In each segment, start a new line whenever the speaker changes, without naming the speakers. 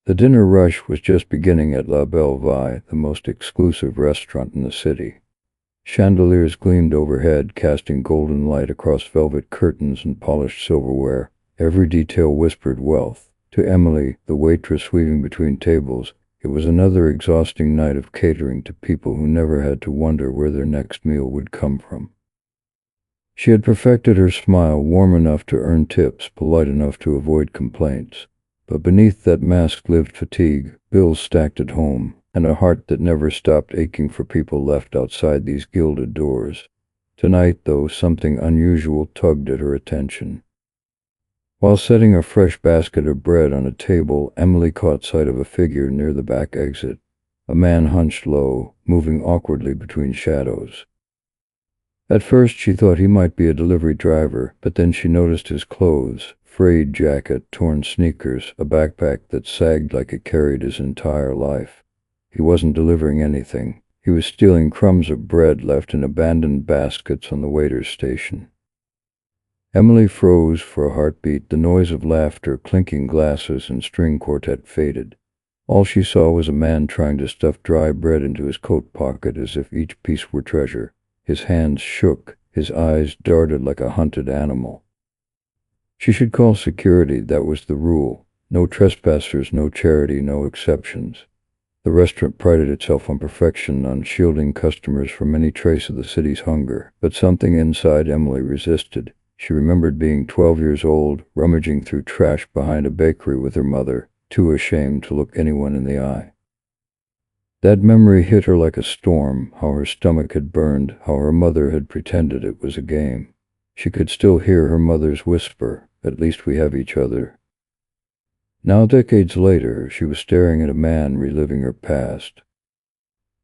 The dinner rush was just beginning at La Belle Vie, the most exclusive restaurant in the city. Chandeliers gleamed overhead, casting golden light across velvet curtains and polished silverware. Every detail whispered wealth. To Emily, the waitress weaving between tables, it was another exhausting night of catering to people who never had to wonder where their next meal would come from. She had perfected her smile, warm enough to earn tips, polite enough to avoid complaints. But beneath that mask lived fatigue, bills stacked at home, and a heart that never stopped aching for people left outside these gilded doors. Tonight, though, something unusual tugged at her attention. While setting a fresh basket of bread on a table, Emily caught sight of a figure near the back exit. A man hunched low, moving awkwardly between shadows. At first she thought he might be a delivery driver, but then she noticed his clothes: frayed jacket, torn sneakers, a backpack that sagged like it carried his entire life. He wasn't delivering anything. He was stealing crumbs of bread left in abandoned baskets on the waiter's station. Emily froze for a heartbeat. The noise of laughter, clinking glasses, and string quartet faded. All she saw was a man trying to stuff dry bread into his coat pocket as if each piece were treasure. His hands shook. His eyes darted like a hunted animal. She should call security, that was the rule. No trespassers, no charity, no exceptions. The restaurant prided itself on perfection, on shielding customers from any trace of the city's hunger. But something inside Emily resisted. She remembered being 12 years old, rummaging through trash behind a bakery with her mother, too ashamed to look anyone in the eye. That memory hit her like a storm, how her stomach had burned, how her mother had pretended it was a game. She could still hear her mother's whisper, "At least we have each other." Now, decades later, she was staring at a man reliving her past.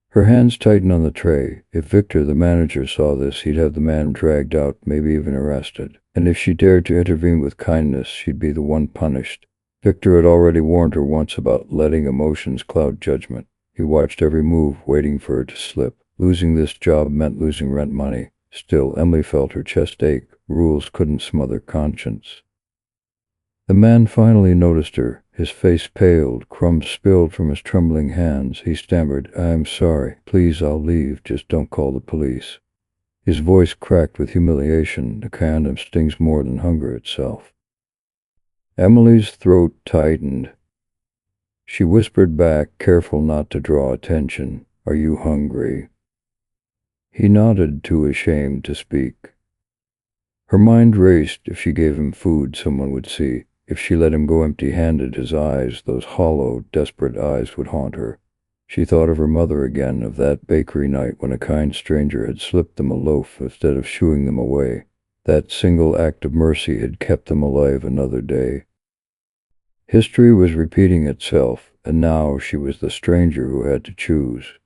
Her hands tightened on the tray. If Victor, the manager, saw this, he'd have the man dragged out, maybe even arrested. And if she dared to intervene with kindness, she'd be the one punished. Victor had already warned her once about letting emotions cloud judgment. He watched every move, waiting for her to slip. Losing this job meant losing rent money. Still, Emily felt her chest ache. Rules couldn't smother conscience. The man finally noticed her. His face paled, crumbs spilled from his trembling hands. He stammered, "I'm sorry. Please, I'll leave. Just don't call the police." His voice cracked with humiliation, the kind that stings more than hunger itself. Emily's throat tightened. She whispered back, careful not to draw attention, "Are you hungry?" He nodded, too ashamed to speak. Her mind raced. If she gave him food, someone would see. If she let him go empty-handed, his eyes, those hollow, desperate eyes, would haunt her. She thought of her mother again, of that bakery night when a kind stranger had slipped them a loaf instead of shooing them away. That single act of mercy had kept them alive another day. History was repeating itself, and now she was the stranger who had to choose.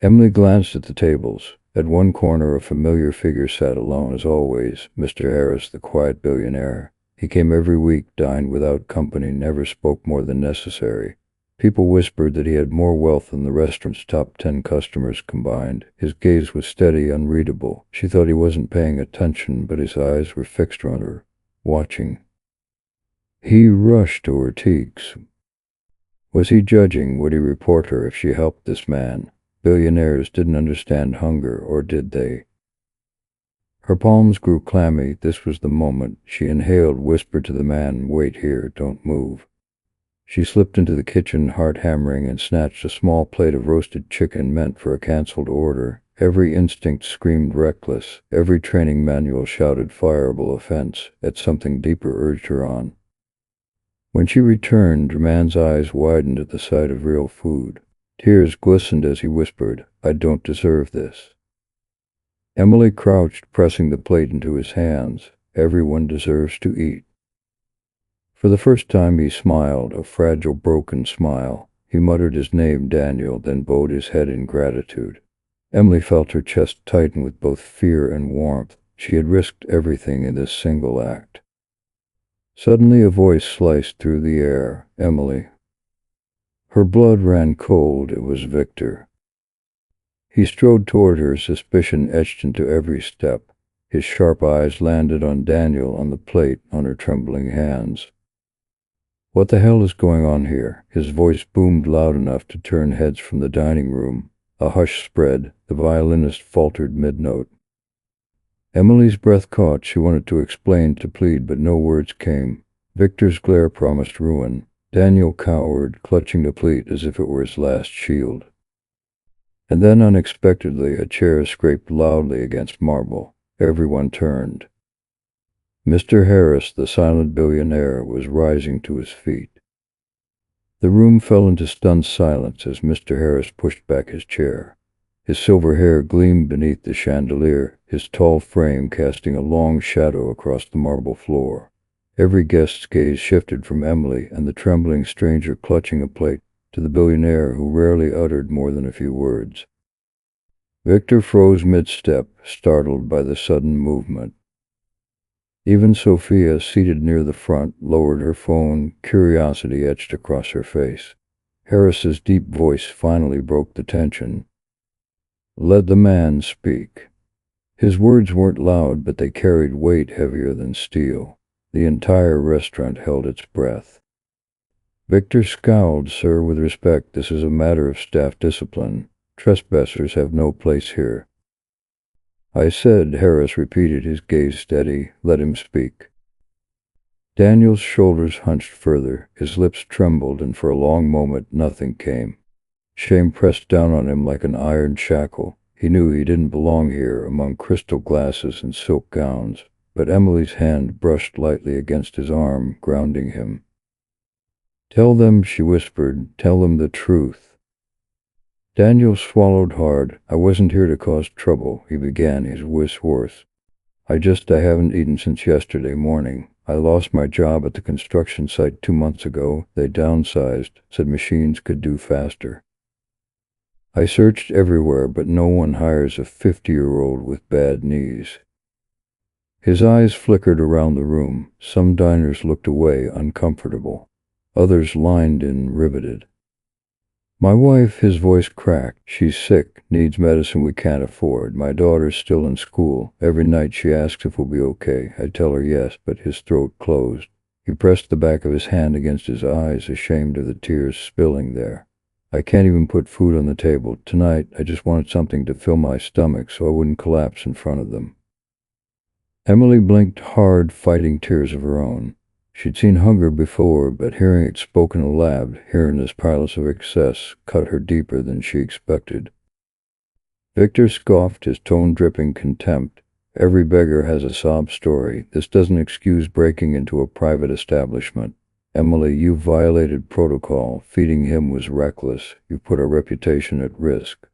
Emily glanced at the tables. At one corner, a familiar figure sat alone, as always, Mr. Harris, the quiet billionaire. He came every week, dined without company, never spoke more than necessary. People whispered that he had more wealth than the restaurant's top 10 customers combined. His gaze was steady, unreadable. She thought he wasn't paying attention, but his eyes were fixed on her, watching. He rushed to her cheeks. Was he judging? Would he report her if she helped this man? Billionaires didn't understand hunger, or did they? Her palms grew clammy. This was the moment. She inhaled, whispered to the man, "Wait here, don't move." She slipped into the kitchen, heart hammering, and snatched a small plate of roasted chicken meant for a canceled order. Every instinct screamed reckless. Every training manual shouted fireable offense, yet something deeper urged her on. When she returned, her man's eyes widened at the sight of real food. Tears glistened as he whispered, "I don't deserve this." Emily crouched, pressing the plate into his hands. Everyone deserves to eat. For the first time he smiled, a fragile, broken smile. He muttered his name, Daniel, then bowed his head in gratitude. Emily felt her chest tighten with both fear and warmth. She had risked everything in this single act. Suddenly a voice sliced through the air, "Emily." Her blood ran cold. It was Victor. He strode toward her, suspicion etched into every step. His sharp eyes landed on Daniel, on the plate, on her trembling hands. What the hell is going on here? His voice boomed loud enough to turn heads from the dining room. A hush spread. The violinist faltered mid-note. Emily's breath caught. She wanted to explain, to plead, but no words came. Victor's glare promised ruin. Daniel cowered, clutching the pleat as if it were his last shield. And then, unexpectedly, a chair scraped loudly against marble. Everyone turned. Mr. Harris, the silent billionaire, was rising to his feet. The room fell into stunned silence as Mr. Harris pushed back his chair. His silver hair gleamed beneath the chandelier, his tall frame casting a long shadow across the marble floor. Every guest's gaze shifted from Emily and the trembling stranger clutching a plate to the billionaire who rarely uttered more than a few words. Victor froze mid-step, startled by the sudden movement. Even Sophia, seated near the front, lowered her phone, curiosity etched across her face. Harris's deep voice finally broke the tension. "Let the man speak." His words weren't loud, but they carried weight heavier than steel. The entire restaurant held its breath. Victor scowled. "Sir, with respect, this is a matter of staff discipline. Trespassers have no place here." "I said," Harris repeated, his gaze steady, "let him speak." Daniel's shoulders hunched further, his lips trembled, and for a long moment nothing came. Shame pressed down on him like an iron shackle. He knew he didn't belong here among crystal glasses and silk gowns, but Emily's hand brushed lightly against his arm, grounding him. "Tell them," she whispered, "tell them the truth." Daniel swallowed hard. "I wasn't here to cause trouble," he began, his voice hoarse. I haven't eaten since yesterday morning. I lost my job at the construction site 2 months ago. They downsized, said machines could do faster. I searched everywhere, but no one hires a 50-year-old with bad knees." His eyes flickered around the room. Some diners looked away, uncomfortable. Others lined in, riveted. "My wife," his voice cracked. "She's sick, needs medicine we can't afford. My daughter's still in school. Every night she asks if we'll be okay. I tell her yes, but his throat closed. He pressed the back of his hand against his eyes, ashamed of the tears spilling there. "I can't even put food on the table. Tonight, I just wanted something to fill my stomach so I wouldn't collapse in front of them." Emily blinked hard, fighting tears of her own. She'd seen hunger before, but hearing it spoken aloud, here in this palace of excess, cut her deeper than she expected. Victor scoffed, his tone dripping contempt. "Every beggar has a sob story. This doesn't excuse breaking into a private establishment. Emily, you violated protocol. Feeding him was reckless. You put our reputation at risk."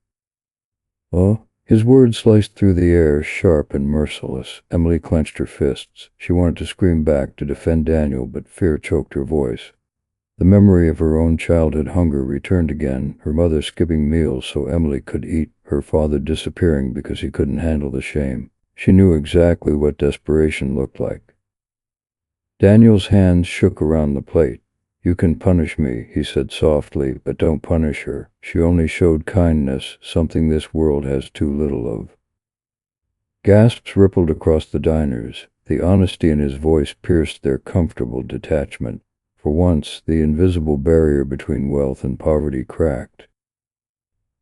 "Oh?" His words sliced through the air, sharp and merciless. Emily clenched her fists. She wanted to scream back, to defend Daniel, but fear choked her voice. The memory of her own childhood hunger returned again, her mother skipping meals so Emily could eat, her father disappearing because he couldn't handle the shame. She knew exactly what desperation looked like. Daniel's hands shook around the plate. "You can punish me," he said softly, "but don't punish her. She only showed kindness, something this world has too little of." Gasps rippled across the diners. The honesty in his voice pierced their comfortable detachment. For once, the invisible barrier between wealth and poverty cracked.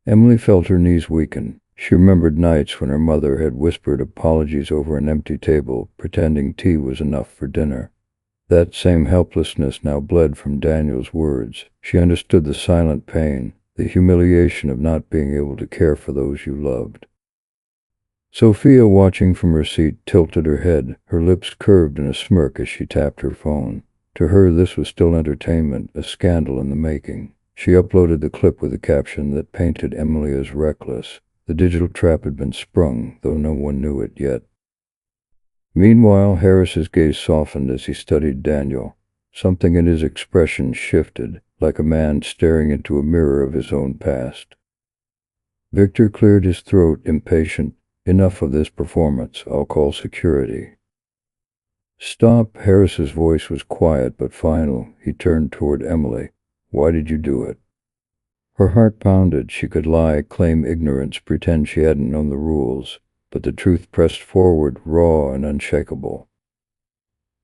Emily felt her knees weaken. She remembered nights when her mother had whispered apologies over an empty table, pretending tea was enough for dinner. That same helplessness now bled from Daniel's words. She understood the silent pain, the humiliation of not being able to care for those you loved. Sophia, watching from her seat, tilted her head, her lips curved in a smirk as she tapped her phone. To her, this was still entertainment, a scandal in the making. She uploaded the clip with a caption that painted Emily as reckless. The digital trap had been sprung, though no one knew it yet. Meanwhile, Harris's gaze softened as he studied Daniel. Something in his expression shifted, like a man staring into a mirror of his own past. Victor cleared his throat, impatient. "Enough of this performance. I'll call security." "Stop." Harris's voice was quiet but final. He turned toward Emily. "Why did you do it?" Her heart pounded. She could lie, claim ignorance, pretend she hadn't known the rules. But the truth pressed forward, raw and unshakable.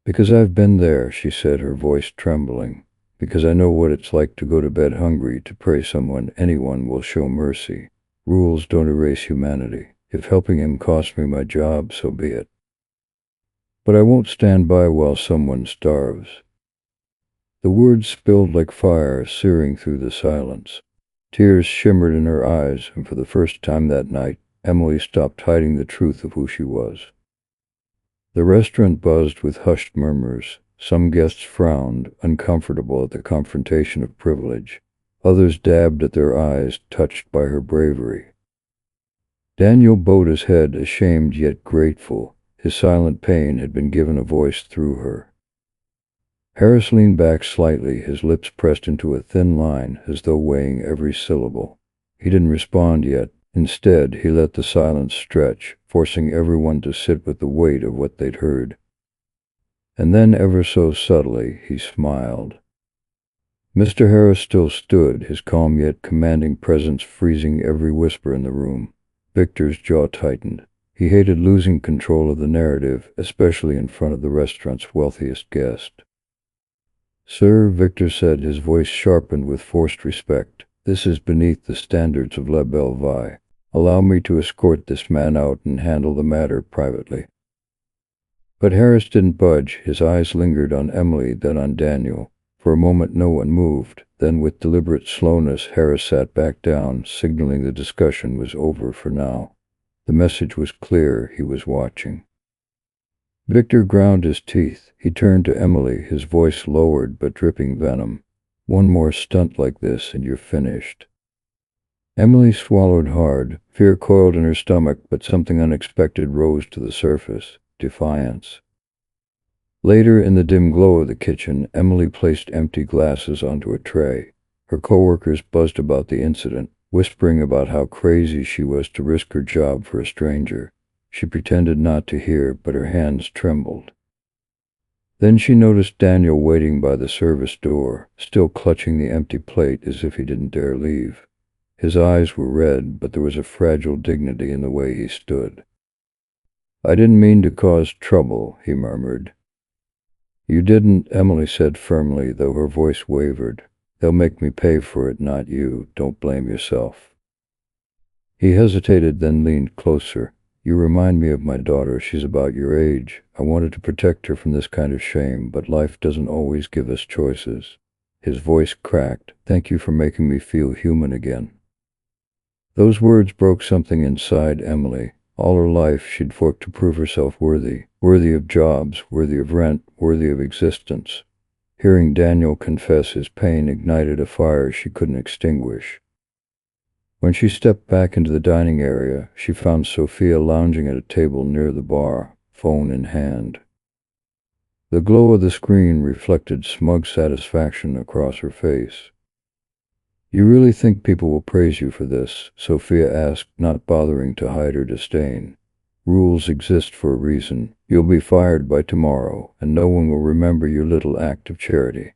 "Because I've been there," she said, her voice trembling. Because I know what it's like to go to bed hungry, to pray anyone will show mercy. Rules don't erase humanity. If helping him costs me my job, so be it. But I won't stand by while someone starves." The words spilled like fire, searing through the silence. Tears shimmered in her eyes, and for the first time that night, Emily stopped hiding the truth of who she was. The restaurant buzzed with hushed murmurs. Some guests frowned, uncomfortable at the confrontation of privilege. Others dabbed at their eyes, touched by her bravery. Daniel bowed his head, ashamed yet grateful. His silent pain had been given a voice through her. Harris leaned back slightly, his lips pressed into a thin line, as though weighing every syllable. He didn't respond yet. Instead, he let the silence stretch, forcing everyone to sit with the weight of what they'd heard. And then, ever so subtly, he smiled. Mr. Harris still stood, his calm yet commanding presence freezing every whisper in the room. Victor's jaw tightened. He hated losing control of the narrative, especially in front of the restaurant's wealthiest guest. "Sir," Victor said, his voice sharpened with forced respect, "this is beneath the standards of La Belle Vie. Allow me to escort this man out and handle the matter privately." But Harris didn't budge. His eyes lingered on Emily, then on Daniel. For a moment no one moved. Then with deliberate slowness, Harris sat back down, signaling the discussion was over for now. The message was clear. He was watching. Victor ground his teeth. He turned to Emily, his voice lowered but dripping venom. "One more stunt like this and you're finished." Emily swallowed hard. Fear coiled in her stomach, but something unexpected rose to the surface. Defiance. Later, in the dim glow of the kitchen, Emily placed empty glasses onto a tray. Her coworkers buzzed about the incident, whispering about how crazy she was to risk her job for a stranger. She pretended not to hear, but her hands trembled. Then she noticed Daniel waiting by the service door, still clutching the empty plate as if he didn't dare leave. His eyes were red, but there was a fragile dignity in the way he stood. "I didn't mean to cause trouble," he murmured. "You didn't," Emily said firmly, though her voice wavered. "They'll make me pay for it, not you. Don't blame yourself." He hesitated, then leaned closer. "You remind me of my daughter. She's about your age. I wanted to protect her from this kind of shame, but life doesn't always give us choices." His voice cracked. "Thank you for making me feel human again." Those words broke something inside Emily. All her life she'd worked to prove herself worthy of jobs, worthy of rent, worthy of existence. Hearing Daniel confess his pain ignited a fire she couldn't extinguish. When she stepped back into the dining area, she found Sophia lounging at a table near the bar, phone in hand. The glow of the screen reflected smug satisfaction across her face. "You really think people will praise you for this?" Sophia asked, not bothering to hide her disdain. "Rules exist for a reason. You'll be fired by tomorrow, and no one will remember your little act of charity."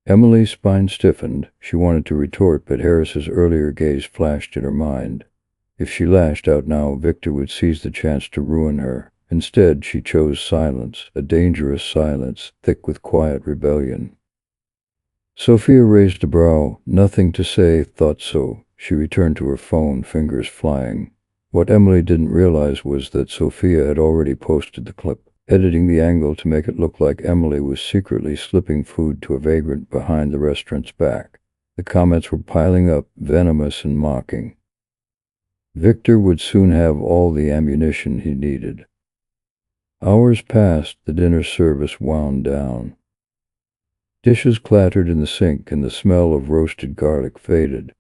Emily's spine stiffened. She wanted to retort, but Harris's earlier gaze flashed in her mind. If she lashed out now, Victor would seize the chance to ruin her. Instead, she chose silence, a dangerous silence, thick with quiet rebellion. Sophia raised a brow. "Nothing to say, thought so." She returned to her phone, fingers flying. What Emily didn't realize was that Sophia had already posted the clip, editing the angle to make it look like Emily was secretly slipping food to a vagrant behind the restaurant's back. The comments were piling up, venomous and mocking. Victor would soon have all the ammunition he needed. Hours passed. The dinner service wound down. Dishes clattered in the sink, and the smell of roasted garlic faded.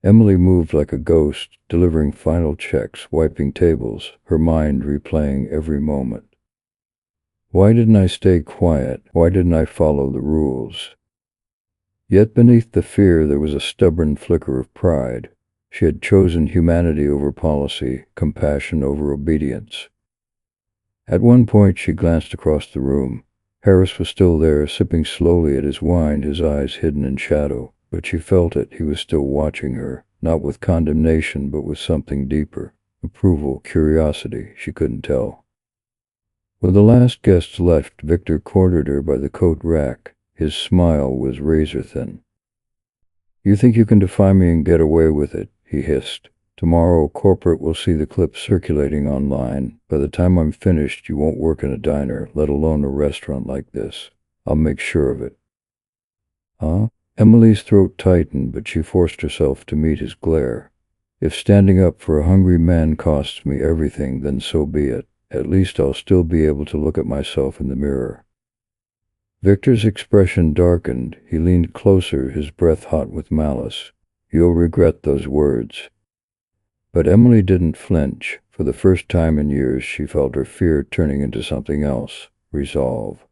Emily moved like a ghost, delivering final checks, wiping tables, her mind replaying every moment. Why didn't I stay quiet? Why didn't I follow the rules? Yet beneath the fear there was a stubborn flicker of pride. She had chosen humanity over policy, compassion over obedience. At one point she glanced across the room. Harris was still there, sipping slowly at his wine, his eyes hidden in shadow. But she felt it. He was still watching her, not with condemnation, but with something deeper. Approval, curiosity, she couldn't tell. When the last guest left, Victor cornered her by the coat rack. His smile was razor-thin. "You think you can defy me and get away with it," he hissed. "Tomorrow, corporate will see the clip circulating online. By the time I'm finished, you won't work in a diner, let alone a restaurant like this. I'll make sure of it." Huh? Emily's throat tightened, but she forced herself to meet his glare. "If standing up for a hungry man costs me everything, then so be it. At least I'll still be able to look at myself in the mirror." Victor's expression darkened. He leaned closer, his breath hot with malice. "You'll regret those words." But Emily didn't flinch. For the first time in years, she felt her fear turning into something else: resolve.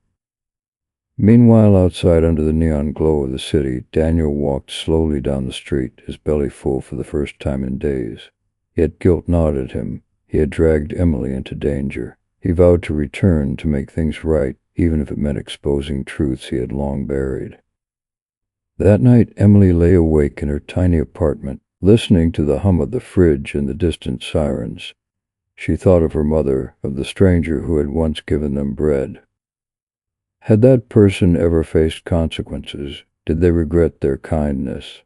Meanwhile, outside under the neon glow of the city, Daniel walked slowly down the street, his belly full for the first time in days. Yet guilt gnawed at him. He had dragged Emily into danger. He vowed to return, to make things right, even if it meant exposing truths he had long buried. That night, Emily lay awake in her tiny apartment, listening to the hum of the fridge and the distant sirens. She thought of her mother, of the stranger who had once given them bread. Had that person ever faced consequences? Did they regret their kindness?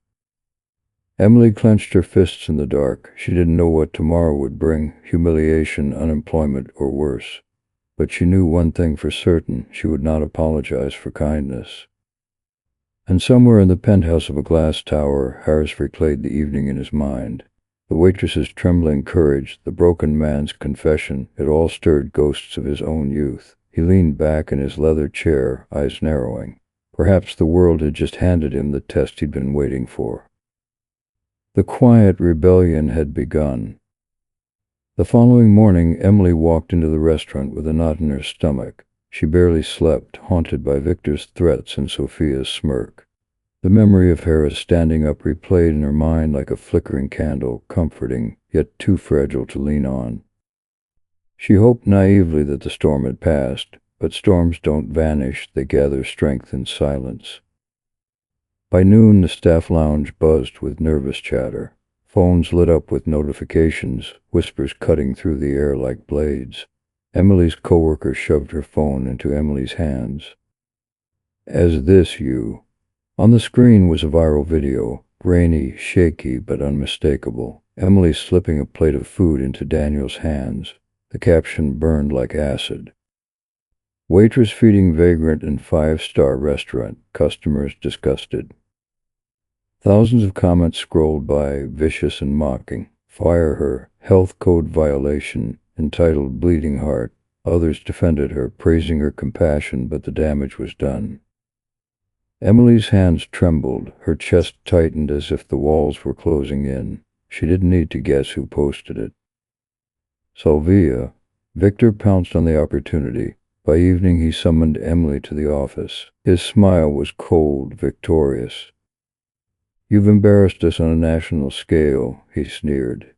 Emily clenched her fists in the dark. She didn't know what tomorrow would bring: humiliation, unemployment, or worse. But she knew one thing for certain: she would not apologize for kindness. And somewhere in the penthouse of a glass tower, Harris replayed the evening in his mind. The waitress's trembling courage, the broken man's confession, it all stirred ghosts of his own youth. He leaned back in his leather chair, eyes narrowing. Perhaps the world had just handed him the test he'd been waiting for. The quiet rebellion had begun. The following morning, Emily walked into the restaurant with a knot in her stomach. She barely slept, haunted by Victor's threats and Sophia's smirk. The memory of Harris standing up replayed in her mind like a flickering candle, comforting, yet too fragile to lean on. She hoped naively that the storm had passed, but storms don't vanish, they gather strength in silence. By noon, the staff lounge buzzed with nervous chatter. Phones lit up with notifications, whispers cutting through the air like blades. Emily's coworker shoved her phone into Emily's hands. "As this, you?" On the screen was a viral video, grainy, shaky, but unmistakable. Emily slipping a plate of food into Daniel's hands. The caption burned like acid. "Waitress feeding vagrant in 5-star restaurant. Customers disgusted." Thousands of comments scrolled by, vicious and mocking. "Fire her. Health code violation." Entitled "Bleeding Heart." Others defended her, praising her compassion, but the damage was done. Emily's hands trembled. Her chest tightened as if the walls were closing in. She didn't need to guess who posted it. Sylvia. Victor pounced on the opportunity. By evening, he summoned Emily to the office. His smile was cold, victorious. "You've embarrassed us on a national scale," he sneered.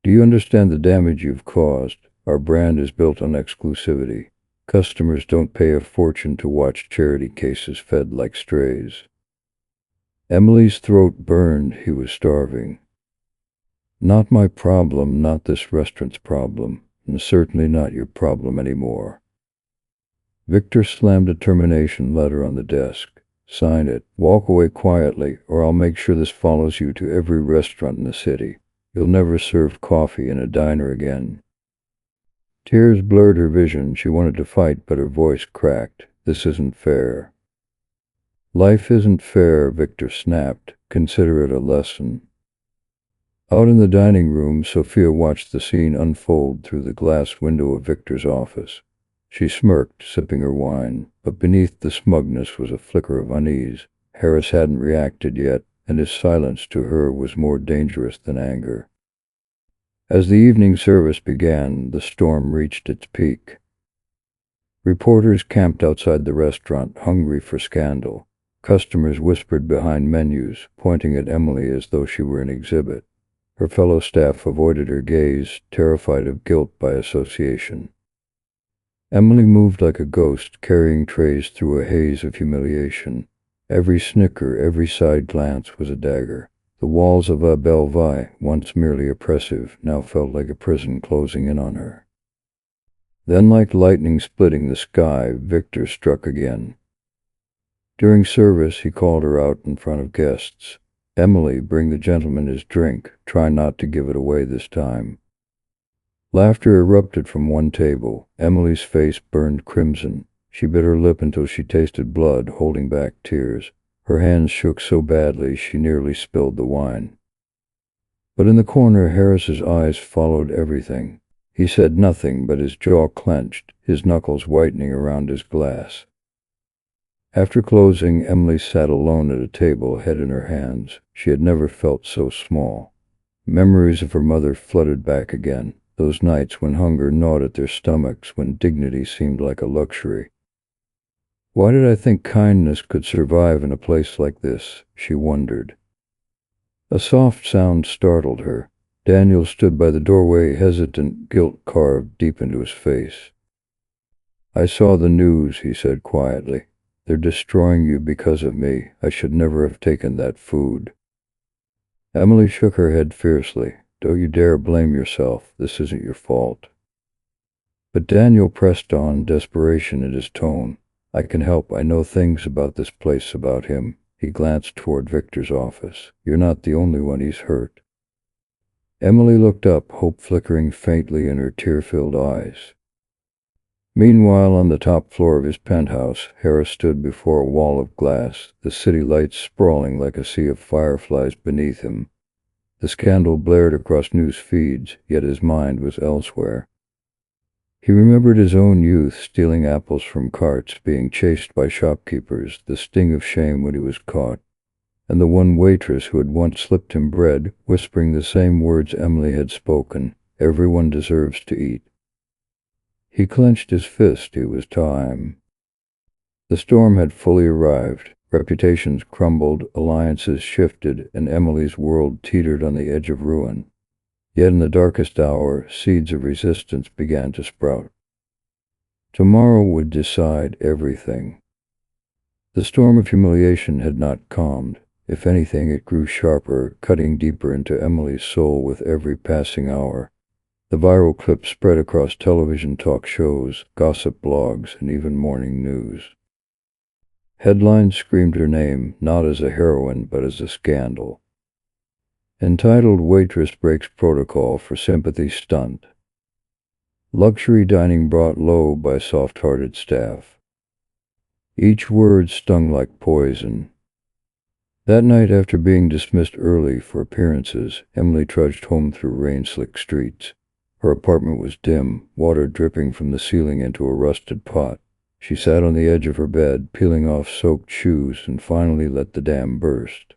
"Do you understand the damage you've caused? Our brand is built on exclusivity. Customers don't pay a fortune to watch charity cases fed like strays." Emily's throat burned. He was starving. "Not my problem, not this restaurant's problem, and certainly not your problem anymore." Victor slammed a termination letter on the desk. "Sign it. Walk away quietly, or I'll make sure this follows you to every restaurant in the city. You'll never serve coffee in a diner again." Tears blurred her vision. She wanted to fight, but her voice cracked. "This isn't fair." "Life isn't fair," Victor snapped. "Consider it a lesson." Out in the dining room, Sophia watched the scene unfold through the glass window of Victor's office. She smirked, sipping her wine, but beneath the smugness was a flicker of unease. Harris hadn't reacted yet, and his silence to her was more dangerous than anger. As the evening service began, the storm reached its peak. Reporters camped outside the restaurant, hungry for scandal. Customers whispered behind menus, pointing at Emily as though she were an exhibit. Her fellow staff avoided her gaze, terrified of guilt by association. Emily moved like a ghost, carrying trays through a haze of humiliation. Every snicker, every side glance was a dagger. The walls of La Belle Vie, once merely oppressive, now felt like a prison closing in on her. Then, like lightning splitting the sky, Victor struck again. During service, he called her out in front of guests. "Emily, bring the gentleman his drink. Try not to give it away this time." Laughter erupted from one table. Emily's face burned crimson. She bit her lip until she tasted blood, holding back tears. Her hands shook so badly she nearly spilled the wine. But in the corner, Harris's eyes followed everything. He said nothing, but his jaw clenched, his knuckles whitening around his glass. After closing, Emily sat alone at a table, head in her hands. She had never felt so small. Memories of her mother flooded back again, those nights when hunger gnawed at their stomachs, when dignity seemed like a luxury. Why did I think kindness could survive in a place like this? She wondered. A soft sound startled her. Daniel stood by the doorway, hesitant, guilt carved deep into his face. "I saw the news," he said quietly. "They're destroying you because of me. I should never have taken that food." Emily shook her head fiercely. "Don't you dare blame yourself. This isn't your fault." But Daniel pressed on, desperation in his tone. "I can help. I know things about this place, about him." He glanced toward Victor's office. "You're not the only one he's hurt." Emily looked up, hope flickering faintly in her tear-filled eyes. Meanwhile, on the top floor of his penthouse, Harris stood before a wall of glass, the city lights sprawling like a sea of fireflies beneath him. The scandal blared across news feeds, yet his mind was elsewhere. He remembered his own youth, stealing apples from carts, being chased by shopkeepers, the sting of shame when he was caught, and the one waitress who had once slipped him bread, whispering the same words Emily had spoken: "Everyone deserves to eat." He clenched his fist. It was time. The storm had fully arrived. Reputations crumbled, alliances shifted, and Emily's world teetered on the edge of ruin. Yet in the darkest hour, seeds of resistance began to sprout. Tomorrow would decide everything. The storm of humiliation had not calmed. If anything, it grew sharper, cutting deeper into Emily's soul with every passing hour. The viral clips spread across television talk shows, gossip blogs, and even morning news. Headlines screamed her name, not as a heroine, but as a scandal. Entitled "Waitress Breaks Protocol for Sympathy Stunt." Luxury dining brought low by soft-hearted staff. Each word stung like poison. That night, after being dismissed early for appearances, Emily trudged home through rain-slicked streets. Her apartment was dim, water dripping from the ceiling into a rusted pot. She sat on the edge of her bed, peeling off soaked shoes, and finally let the dam burst.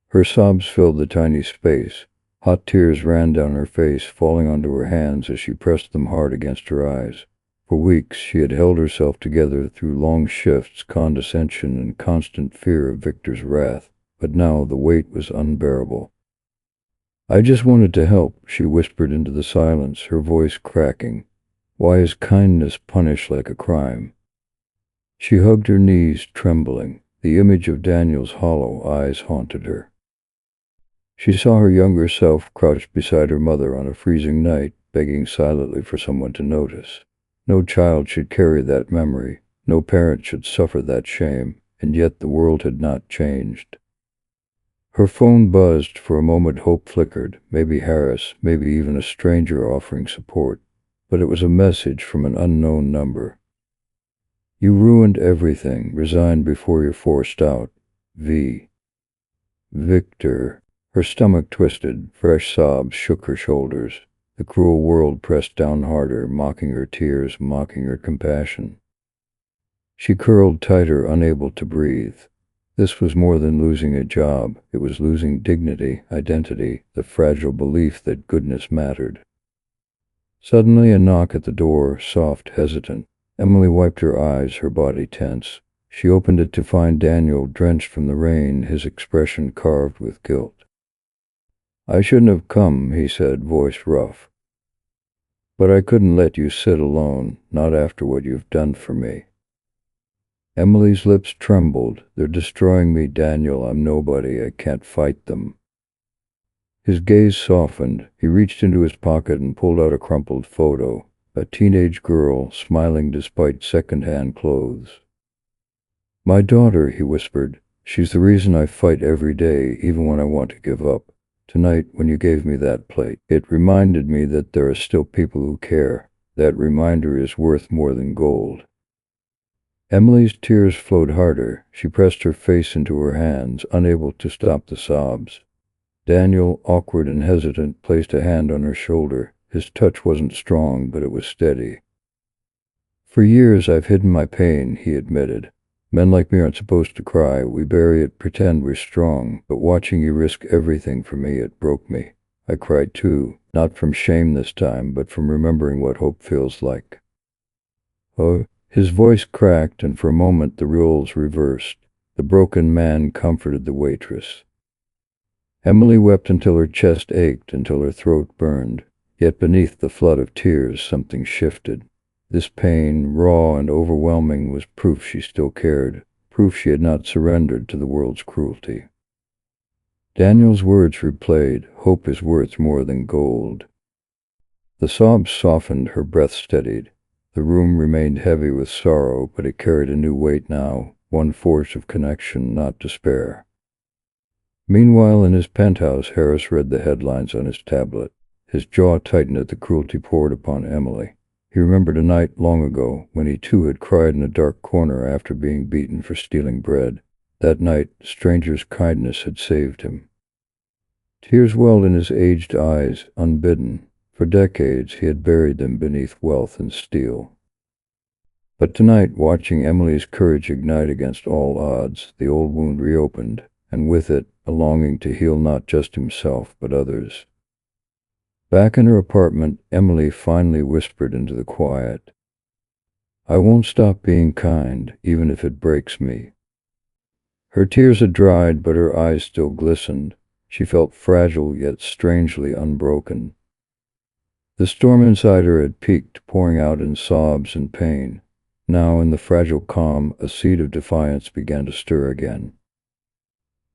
Her sobs filled the tiny space. Hot tears ran down her face, falling onto her hands as she pressed them hard against her eyes. For weeks she had held herself together through long shifts, condescension, and constant fear of Victor's wrath, but now the weight was unbearable. "I just wanted to help," she whispered into the silence, her voice cracking. "Why is kindness punished like a crime?" She hugged her knees, trembling. The image of Daniel's hollow eyes haunted her. She saw her younger self crouched beside her mother on a freezing night, begging silently for someone to notice. No child should carry that memory. No parent should suffer that shame, and yet the world had not changed. Her phone buzzed. For a moment hope flickered. Maybe Harris, maybe even a stranger offering support. But it was a message from an unknown number. "You ruined everything. Resign before you're forced out. V." Victor. Her stomach twisted. Fresh sobs shook her shoulders. The cruel world pressed down harder, mocking her tears, mocking her compassion. She curled tighter, unable to breathe. This was more than losing a job. It was losing dignity, identity, the fragile belief that goodness mattered. Suddenly a knock at the door, soft, hesitant. Emily wiped her eyes, her body tense. She opened it to find Daniel, drenched from the rain, his expression carved with guilt. "I shouldn't have come," he said, voice rough. "But I couldn't let you sit alone, not after what you've done for me." Emily's lips trembled. "They're destroying me, Daniel. I'm nobody. I can't fight them." His gaze softened. He reached into his pocket and pulled out a crumpled photo. A teenage girl, smiling despite second-hand clothes. My daughter, he whispered. She's the reason I fight every day, even when I want to give up. Tonight, when you gave me that plate, it reminded me that there are still people who care. That reminder is worth more than gold. Emily's tears flowed harder. She pressed her face into her hands, unable to stop the sobs. Daniel, awkward and hesitant, placed a hand on her shoulder. His touch wasn't strong, but it was steady. For years I've hidden my pain, he admitted. Men like me aren't supposed to cry. We bury it, pretend we're strong. But watching you risk everything for me, it broke me. I cried too, not from shame this time, but from remembering what hope feels like. Oh, his voice cracked, and for a moment the roles reversed. The broken man comforted the waitress. Emily wept until her chest ached, until her throat burned. Yet beneath the flood of tears, something shifted. This pain, raw and overwhelming, was proof she still cared, proof she had not surrendered to the world's cruelty. Daniel's words replayed, "Hope is worth more than gold." The sobs softened, her breath steadied. The room remained heavy with sorrow, but it carried a new weight now, one force of connection, not despair. Meanwhile, in his penthouse, Harris read the headlines on his tablet. His jaw tightened at the cruelty poured upon Emily. He remembered a night long ago when he too had cried in a dark corner after being beaten for stealing bread. That night, a stranger's kindness had saved him. Tears welled in his aged eyes, unbidden. For decades he had buried them beneath wealth and steel. But tonight, watching Emily's courage ignite against all odds, the old wound reopened, and with it, a longing to heal not just himself, but others. Back in her apartment, Emily finally whispered into the quiet, "I won't stop being kind, even if it breaks me." Her tears had dried, but her eyes still glistened. She felt fragile, yet strangely unbroken. The storm inside her had peaked, pouring out in sobs and pain. Now, in the fragile calm, a seed of defiance began to stir again.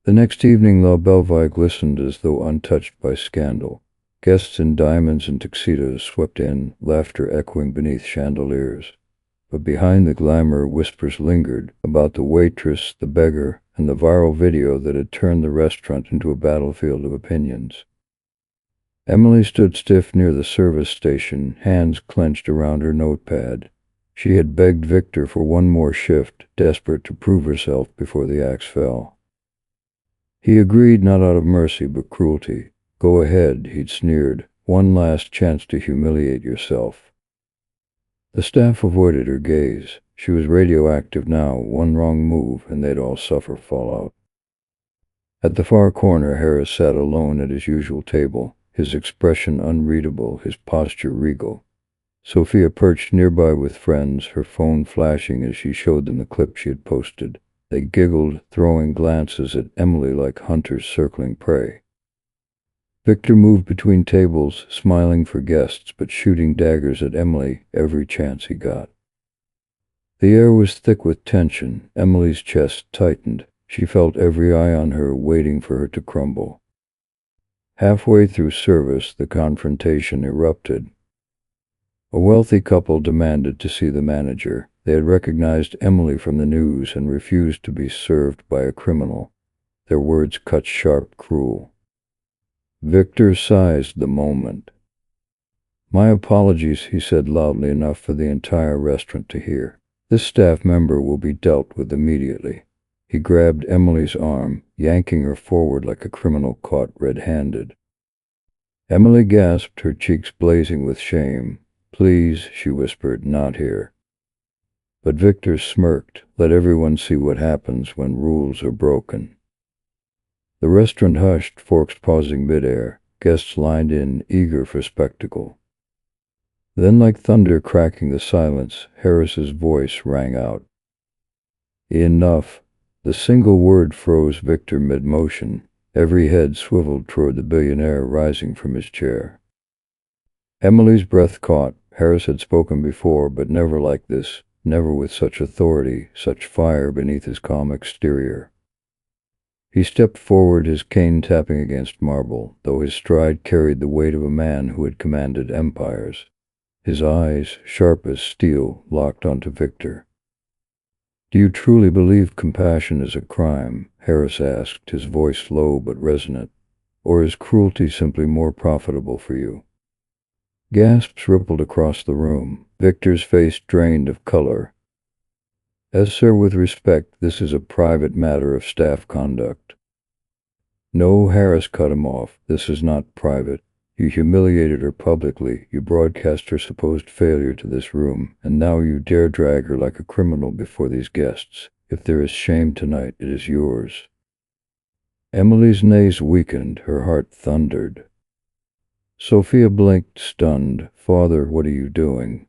The next evening, La Belleville glistened as though untouched by scandal. Guests in diamonds and tuxedos swept in, laughter echoing beneath chandeliers. But behind the glamour, whispers lingered about the waitress, the beggar, and the viral video that had turned the restaurant into a battlefield of opinions. Emily stood stiff near the service station, hands clenched around her notepad. She had begged Victor for one more shift, desperate to prove herself before the axe fell. He agreed, not out of mercy but cruelty. "Go ahead," he'd sneered. "One last chance to humiliate yourself." The staff avoided her gaze. She was radioactive now. One wrong move, and they'd all suffer fallout. At the far corner, Harris sat alone at his usual table, his expression unreadable, his posture regal. Sophia perched nearby with friends, her phone flashing as she showed them the clip she had posted. They giggled, throwing glances at Emily like hunters circling prey. Victor moved between tables, smiling for guests, but shooting daggers at Emily every chance he got. The air was thick with tension. Emily's chest tightened. She felt every eye on her, waiting for her to crumble. Halfway through service, the confrontation erupted. A wealthy couple demanded to see the manager. They had recognized Emily from the news and refused to be served by a criminal. Their words cut sharp, cruel. Victor seized the moment. "My apologies," he said loudly enough for the entire restaurant to hear. "This staff member will be dealt with immediately." He grabbed Emily's arm, yanking her forward like a criminal caught red-handed. Emily gasped, her cheeks blazing with shame. "Please," she whispered, "not here." But Victor smirked. "Let everyone see what happens when rules are broken." The restaurant hushed, forks pausing midair. Guests lined in, eager for spectacle. Then, like thunder cracking the silence, Harris's voice rang out. "Enough." The single word froze Victor mid-motion. Every head swiveled toward the billionaire rising from his chair. Emily's breath caught. Harris had spoken before, but never like this, never with such authority, such fire beneath his calm exterior. He stepped forward, his cane tapping against marble, though his stride carried the weight of a man who had commanded empires. His eyes, sharp as steel, locked onto Victor. Do you truly believe compassion is a crime? Harris asked, his voice low but resonant. Or is cruelty simply more profitable for you? Gasps rippled across the room. Victor's face drained of color. As sir, with respect, this is a private matter of staff conduct. No, Harris cut him off. This is not private. You humiliated her publicly. You broadcast her supposed failure to this room, and now you dare drag her like a criminal before these guests. If there is shame tonight, it is yours. Emily's nays weakened. Her heart thundered. Sophia blinked, stunned. Father, what are you doing?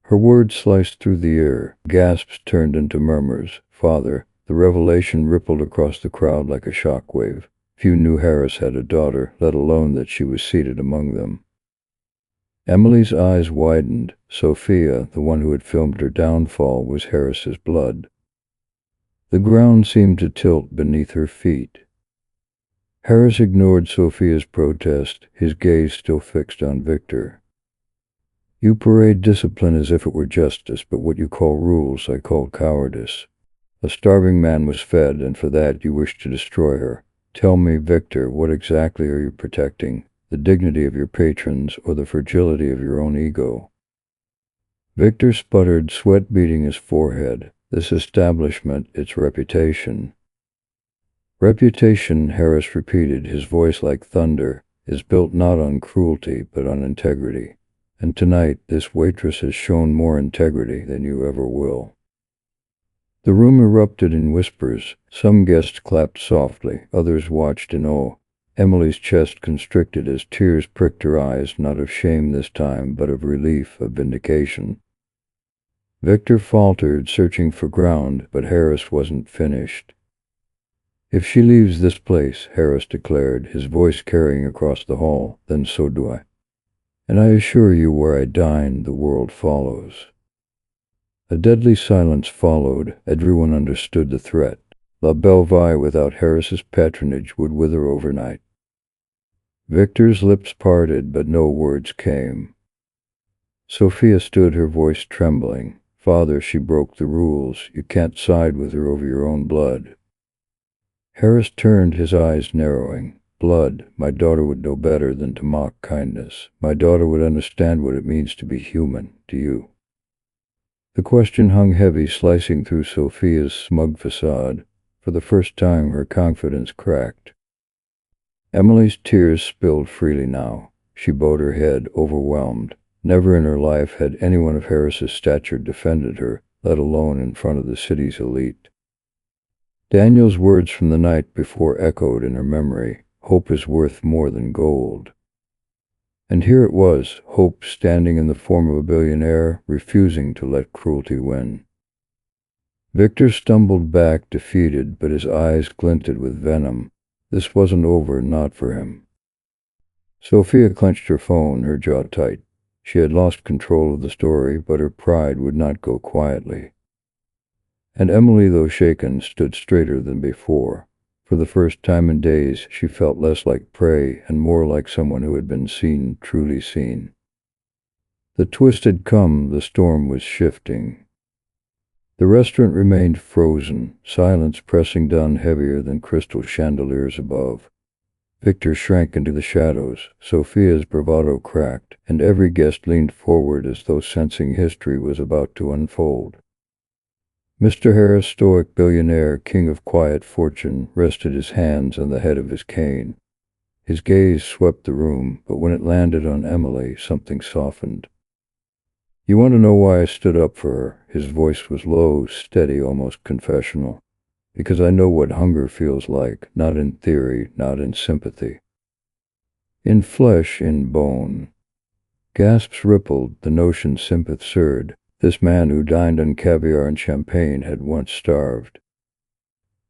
Her words sliced through the air. Gasps turned into murmurs. Father, the revelation rippled across the crowd like a shockwave. Few knew Harris had a daughter, let alone that she was seated among them. Emily's eyes widened. Sophia, the one who had filmed her downfall, was Harris's blood. The ground seemed to tilt beneath her feet. Harris ignored Sophia's protest, his gaze still fixed on Victor. You parade discipline as if it were justice, but what you call rules I call cowardice. A starving man was fed, and for that you wish to destroy her. Tell me, Victor, what exactly are you protecting? The dignity of your patrons or the fragility of your own ego? Victor sputtered, sweat beading his forehead. This establishment, its reputation. Reputation, Harris repeated, his voice like thunder, is built not on cruelty but on integrity. And tonight, this waitress has shown more integrity than you ever will. The room erupted in whispers. Some guests clapped softly, others watched in awe. Emily's chest constricted as tears pricked her eyes, not of shame this time, but of relief, of vindication. Victor faltered, searching for ground, but Harris wasn't finished. If she leaves this place, Harris declared, his voice carrying across the hall, then so do I. And I assure you, where I dine, the world follows. A deadly silence followed. Everyone understood the threat. La Belleville without Harris's patronage would wither overnight. Victor's lips parted, but no words came. Sophia stood, her voice trembling. Father, she broke the rules. You can't side with her over your own blood. Harris turned, his eyes narrowing. Blood, my daughter would know better than to mock kindness. My daughter would understand what it means to be human. Do you? The question hung heavy, slicing through Sophia's smug facade. For the first time, her confidence cracked. Emily's tears spilled freely now. She bowed her head, overwhelmed. Never in her life had anyone of Harris's stature defended her, let alone in front of the city's elite. Daniel's words from the night before echoed in her memory. Hope is worth more than gold. And here it was, hope standing in the form of a billionaire, refusing to let cruelty win. Victor stumbled back, defeated, but his eyes glinted with venom. This wasn't over, not for him. Sophia clenched her phone, her jaw tight. She had lost control of the story, but her pride would not go quietly. And Emily, though shaken, stood straighter than before. For the first time in days, she felt less like prey and more like someone who had been seen, truly seen. The twist had come, the storm was shifting. The restaurant remained frozen, silence pressing down heavier than crystal chandeliers above. Victor shrank into the shadows. Sophia's bravado cracked, and every guest leaned forward as though sensing history was about to unfold. Mr. Harris, stoic billionaire, king of quiet fortune, rested his hands on the head of his cane. His gaze swept the room, but when it landed on Emily, something softened. You want to know why I stood up for her? His voice was low, steady, almost confessional. Because I know what hunger feels like, not in theory, not in sympathy. In flesh, in bone. Gasps rippled, the notion sympathized. This man who dined on caviar and champagne had once starved.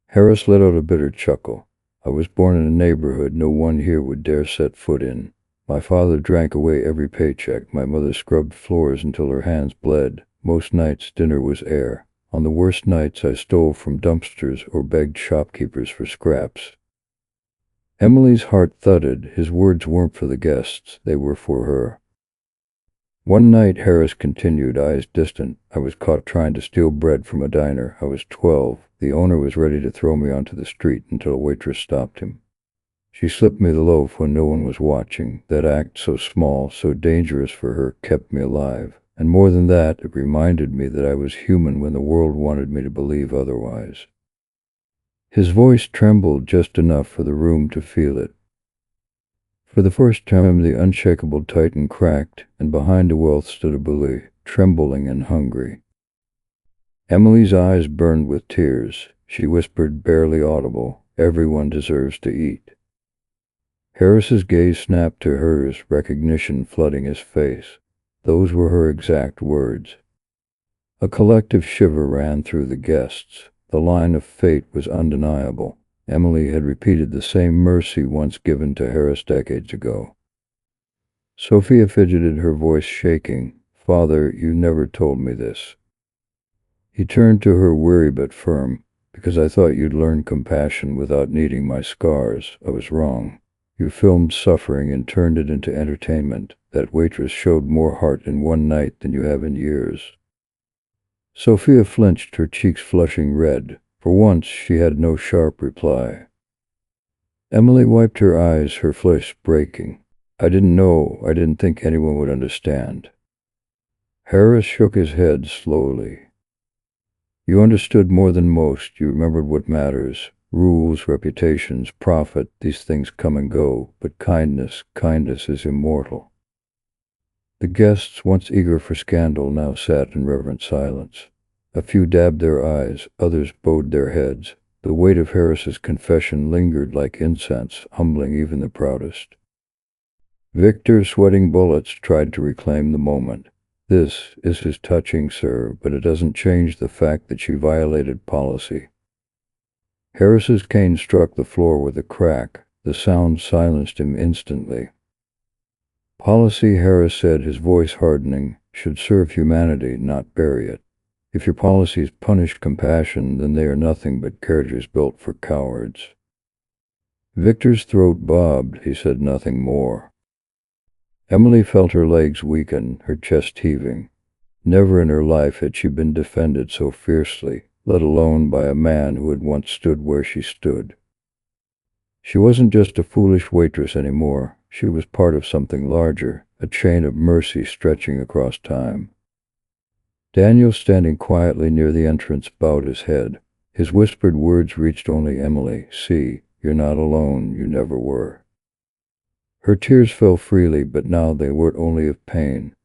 Harris let out a bitter chuckle. I was born in a neighborhood no one here would dare set foot in. My father drank away every paycheck. My mother scrubbed floors until her hands bled. Most nights dinner was air. On the worst nights I stole from dumpsters or begged shopkeepers for scraps. Emily's heart thudded. His words weren't for the guests. They were for her. One night, Harris continued, eyes distant. I was caught trying to steal bread from a diner. I was 12. The owner was ready to throw me onto the street until a waitress stopped him. She slipped me the loaf when no one was watching. That act, so small, so dangerous for her, kept me alive. And more than that, it reminded me that I was human when the world wanted me to believe otherwise. His voice trembled just enough for the room to feel it. For the first time, the unshakable titan cracked, and behind the wealth stood a bully, trembling and hungry. Emily's eyes burned with tears. She whispered, barely audible, "Everyone deserves to eat." Harris's gaze snapped to hers, recognition flooding his face. Those were her exact words. A collective shiver ran through the guests. The line of fate was undeniable. Emily had repeated the same mercy once given to Harris decades ago. Sophia fidgeted, her voice shaking. "Father, you never told me this." He turned to her, weary but firm. "Because I thought you'd learn compassion without needing my scars. I was wrong. You filmed suffering and turned it into entertainment. That waitress showed more heart in one night than you have in years." Sophia flinched, her cheeks flushing red. For once, she had no sharp reply. Emily wiped her eyes, her flesh breaking. "I didn't know. I didn't think anyone would understand." Harris shook his head slowly. "You understood more than most. You remembered what matters. Rules, reputations, profit, these things come and go. But kindness is immortal." The guests, once eager for scandal, now sat in reverent silence. A few dabbed their eyes, others bowed their heads. The weight of Harris's confession lingered like incense, humbling even the proudest. Victor, sweating bullets, tried to reclaim the moment. "This is his touching, sir, but it doesn't change the fact that she violated policy." Harris's cane struck the floor with a crack. The sound silenced him instantly. "Policy," Harris said, his voice hardening, "should serve humanity, not bury it. If your policies punish compassion, then they are nothing but carriages built for cowards." Victor's throat bobbed. He said nothing more. Emily felt her legs weaken, her chest heaving. Never in her life had she been defended so fiercely, let alone by a man who had once stood where she stood. She wasn't just a foolish waitress anymore. She was part of something larger, a chain of mercy stretching across time. Daniel, standing quietly near the entrance, bowed his head. His whispered words reached only Emily. "See, you're not alone. You never were." Her tears fell freely, but now they weren't only of pain.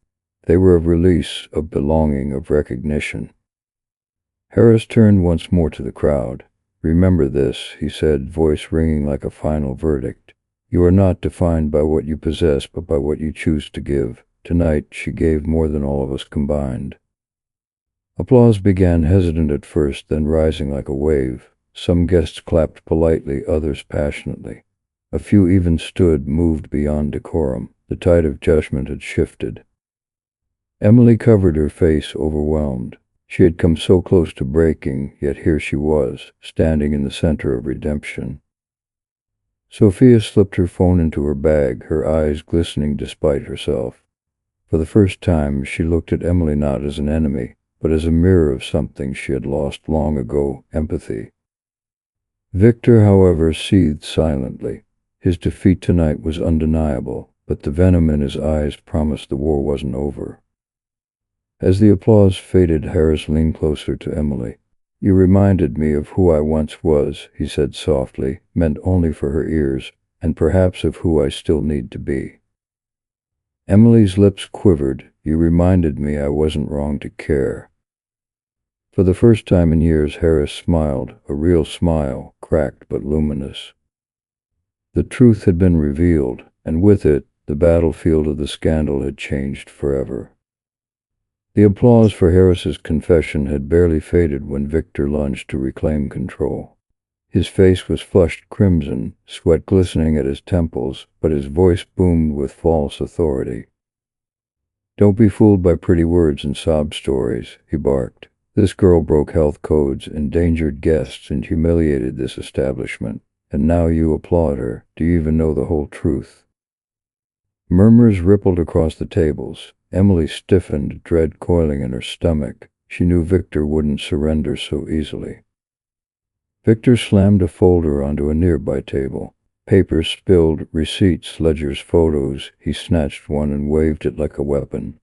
They were of release, of belonging, of recognition. Harris turned once more to the crowd. "Remember this," he said, voice ringing like a final verdict. "You are not defined by what you possess, but by what you choose to give." Tonight, she gave more than all of us combined. Applause began, hesitant at first, then rising like a wave. Some guests clapped politely, others passionately. A few even stood, moved beyond decorum. The tide of judgment had shifted. Emily covered her face, overwhelmed. She had come so close to breaking, yet here she was, standing in the center of redemption. Sophia slipped her phone into her bag, her eyes glistening despite herself. For the first time, she looked at Emily not as an enemy, but as a mirror of something she had lost long ago, empathy. Victor, however, seethed silently. His defeat tonight was undeniable, but the venom in his eyes promised the war wasn't over. As the applause faded, Harris leaned closer to Emily. "You reminded me of who I once was," he said softly, meant only for her ears, "and perhaps of who I still need to be." Emily's lips quivered. "You reminded me I wasn't wrong to care." For the first time in years, Harris smiled, a real smile, cracked but luminous. The truth had been revealed, and with it, the battlefield of the scandal had changed forever. The applause for Harris's confession had barely faded when Victor lunged to reclaim control. His face was flushed crimson, sweat glistening at his temples, but his voice boomed with false authority. "Don't be fooled by pretty words and sob stories," he barked. "This girl broke health codes, endangered guests, and humiliated this establishment. And now you applaud her. Do you even know the whole truth?" Murmurs rippled across the tables. Emily stiffened, dread coiling in her stomach. She knew Victor wouldn't surrender so easily. Victor slammed a folder onto a nearby table. Papers spilled, receipts, ledgers, photos. He snatched one and waved it like a weapon.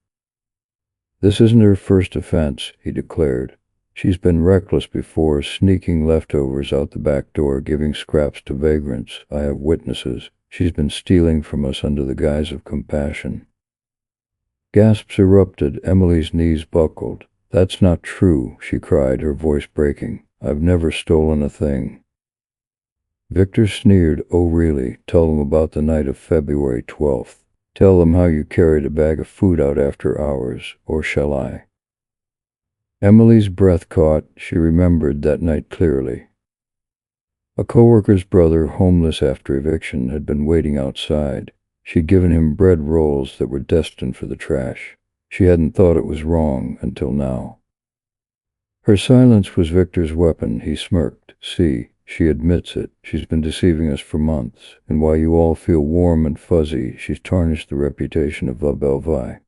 "This isn't her first offense," he declared. "She's been reckless before, sneaking leftovers out the back door, giving scraps to vagrants. I have witnesses. She's been stealing from us under the guise of compassion." Gasps erupted. Emily's knees buckled. "That's not true," she cried, her voice breaking. "I've never stolen a thing." Victor sneered. "Oh, really? Tell them about the night of February 12th. Tell them how you carried a bag of food out after hours, or shall I?" Emily's breath caught. She remembered that night clearly. A coworker's brother, homeless after eviction, had been waiting outside. She'd given him bread rolls that were destined for the trash. She hadn't thought it was wrong until now. Her silence was Victor's weapon. He smirked. "See, she admits it. She's been deceiving us for months. And while you all feel warm and fuzzy, she's tarnished the reputation of La Belle Vie."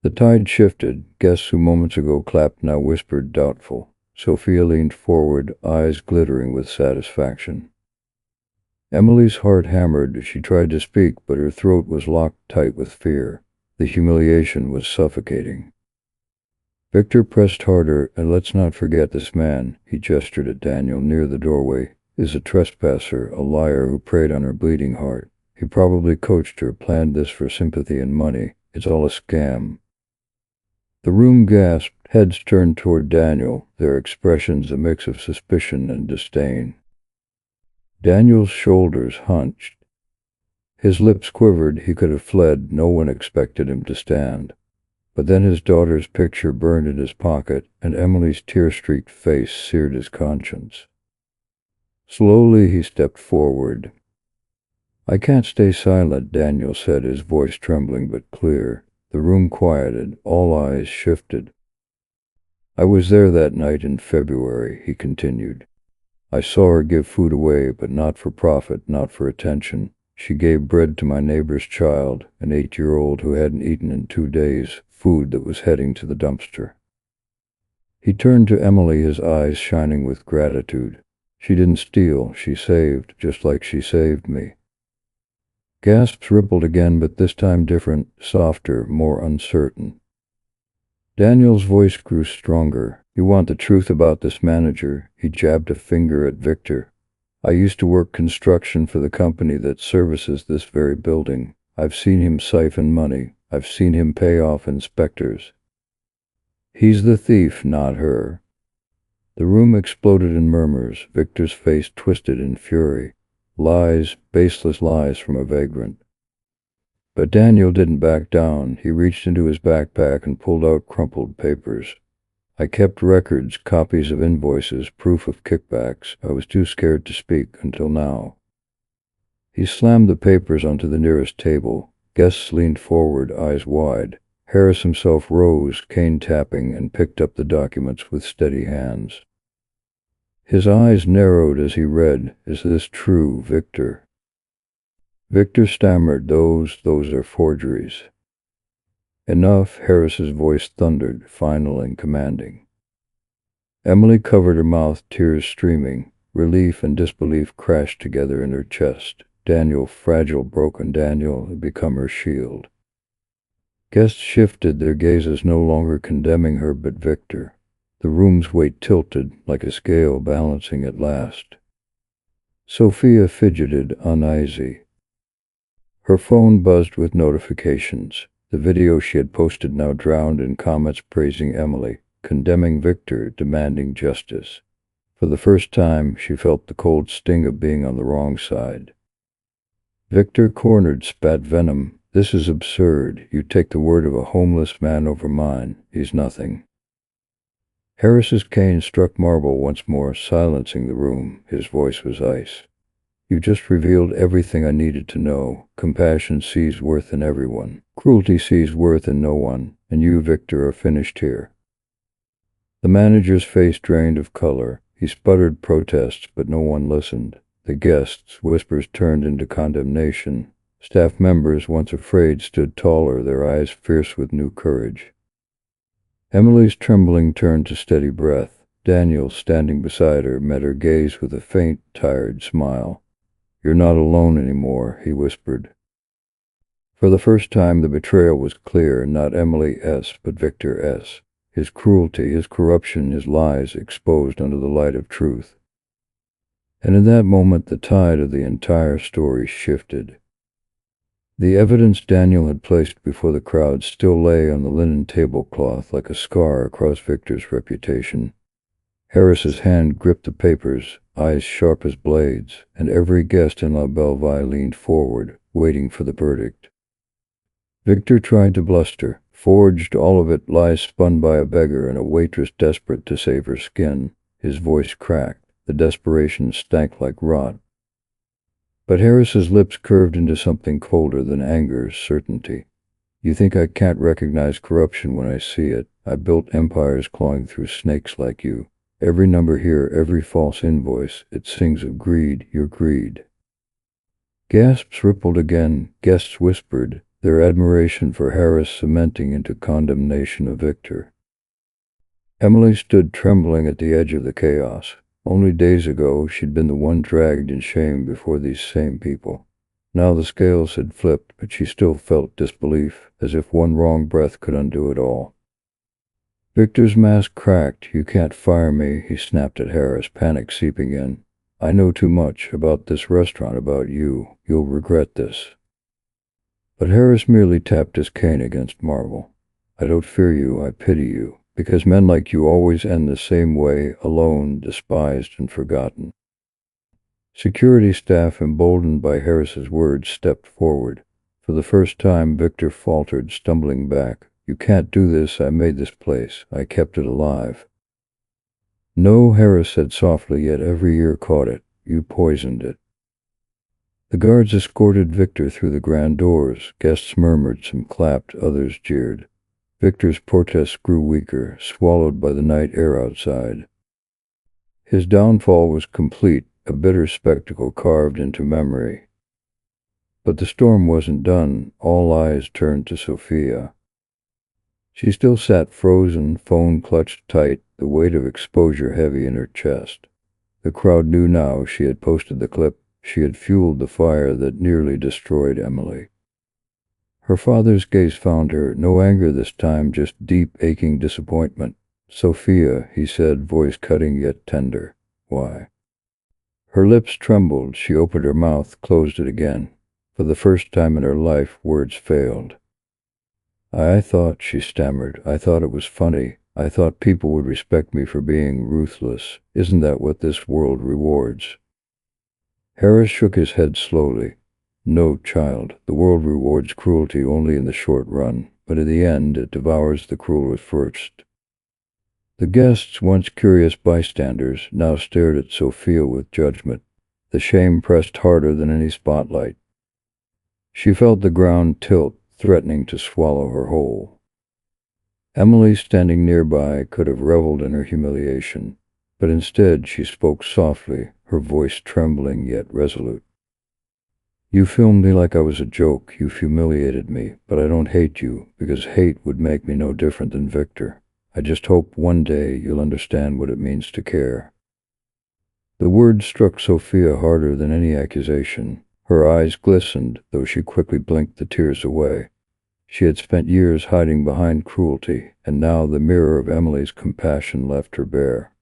The tide shifted. Guests who moments ago clapped now whispered, doubtful. Sophia leaned forward, eyes glittering with satisfaction. Emily's heart hammered. She tried to speak, but her throat was locked tight with fear. The humiliation was suffocating. Victor pressed harder. "And let's not forget this man," he gestured at Daniel near the doorway, "is a trespasser, a liar who preyed on her bleeding heart. He probably coached her, planned this for sympathy and money. It's all a scam." The room gasped. Heads turned toward Daniel, their expressions a mix of suspicion and disdain. Daniel's shoulders hunched. His lips quivered. He could have fled. No one expected him to stand. But then his daughter's picture burned in his pocket, and Emily's tear-streaked face seared his conscience. Slowly he stepped forward. "I can't stay silent," Daniel said, his voice trembling but clear. The room quieted. All eyes shifted. "I was there that night in February," he continued. "I saw her give food away, but not for profit, not for attention. She gave bread to my neighbor's child, an 8-year-old who hadn't eaten in 2 days, food that was heading to the dumpster." He turned to Emily, his eyes shining with gratitude. "She didn't steal, she saved, just like she saved me." Gasps rippled again, but this time different, softer, more uncertain. Daniel's voice grew stronger. "You want the truth about this manager?" He jabbed a finger at Victor. "I used to work construction for the company that services this very building. I've seen him siphon money. I've seen him pay off inspectors. He's the thief, not her." The room exploded in murmurs. Victor's face twisted in fury. Lies, baseless lies from a vagrant. But Daniel didn't back down. He reached into his backpack and pulled out crumpled papers. "I kept records, copies of invoices, proof of kickbacks. I was too scared to speak until now." He slammed the papers onto the nearest table. Guests leaned forward, eyes wide. Harris himself rose, cane tapping, and picked up the documents with steady hands. His eyes narrowed as he read. "Is this true, Victor?" Victor stammered, Those are forgeries." "Enough," Harris's voice thundered, final and commanding. Emily covered her mouth, tears streaming. Relief and disbelief crashed together in her chest. Daniel, fragile, broken Daniel, had become her shield. Guests shifted, their gazes no longer condemning her but Victor. The room's weight tilted, like a scale balancing at last. Sophia fidgeted, uneasy. Her phone buzzed with notifications. The video she had posted now drowned in comments praising Emily, condemning Victor, demanding justice. For the first time, she felt the cold sting of being on the wrong side. Victor, cornered, spat venom. "This is absurd. You take the word of a homeless man over mine. He's nothing." Harris's cane struck marble once more, silencing the room. His voice was ice. "You just revealed everything I needed to know. Compassion sees worth in everyone. Cruelty sees worth in no one. And you, Victor, are finished here." The manager's face drained of color. He sputtered protests, but no one listened. The guests' whispers turned into condemnation. Staff members, once afraid, stood taller, their eyes fierce with new courage. Emily's trembling turned to steady breath. Daniel, standing beside her, met her gaze with a faint, tired smile. "You're not alone anymore," he whispered. For the first time, the betrayal was clear, not Emily S., but Victor S. His cruelty, his corruption, his lies exposed under the light of truth. And in that moment, the tide of the entire story shifted. The evidence Daniel had placed before the crowd still lay on the linen tablecloth like a scar across Victor's reputation. Harris's hand gripped the papers, eyes sharp as blades, and every guest in La Belleville leaned forward, waiting for the verdict. Victor tried to bluster, forged all of it, lies spun by a beggar and a waitress desperate to save her skin. His voice cracked, the desperation stank like rot. But Harris's lips curved into something colder than anger, certainty. "You think I can't recognize corruption when I see it? I built empires clawing through snakes like you. Every number here, every false invoice, it sings of greed, your greed." Gasps rippled again, guests whispered, their admiration for Harris cementing into condemnation of Victor. Emily stood trembling at the edge of the chaos. Only days ago, she'd been the one dragged in shame before these same people. Now the scales had flipped, but she still felt disbelief, as if one wrong breath could undo it all. Victor's mask cracked. "You can't fire me," he snapped at Harris, panic seeping in. "I know too much about this restaurant, about you. You'll regret this." But Harris merely tapped his cane against marble. "I don't fear you, I pity you. Because men like you always end the same way, alone, despised, and forgotten." Security staff, emboldened by Harris's words, stepped forward. For the first time, Victor faltered, stumbling back. "You can't do this. I made this place. I kept it alive." "No," Harris said softly, yet every ear caught it. "You poisoned it." The guards escorted Victor through the grand doors. Guests murmured, some clapped, others jeered. Victor's protests grew weaker, swallowed by the night air outside. His downfall was complete, a bitter spectacle carved into memory. But the storm wasn't done. All eyes turned to Sophia. She still sat frozen, phone clutched tight, the weight of exposure heavy in her chest. The crowd knew now. She had posted the clip. She had fueled the fire that nearly destroyed Emily. Her father's gaze found her, no anger this time, just deep, aching disappointment. "Sophia," he said, voice cutting yet tender. "Why?" Her lips trembled. She opened her mouth, closed it again. For the first time in her life, words failed. "I thought," she stammered, "I thought it was funny. I thought people would respect me for being ruthless. Isn't that what this world rewards?" Harris shook his head slowly. "No, child, the world rewards cruelty only in the short run, but in the end it devours the cruel first." The guests, once curious bystanders, now stared at Sophia with judgment. The shame pressed harder than any spotlight. She felt the ground tilt, threatening to swallow her whole. Emily, standing nearby, could have reveled in her humiliation, but instead she spoke softly, her voice trembling yet resolute. "You filmed me like I was a joke. You've humiliated me, but I don't hate you, because hate would make me no different than Victor. I just hope one day you'll understand what it means to care." The words struck Sophia harder than any accusation. Her eyes glistened, though she quickly blinked the tears away. She had spent years hiding behind cruelty, and now the mirror of Emily's compassion left her bare.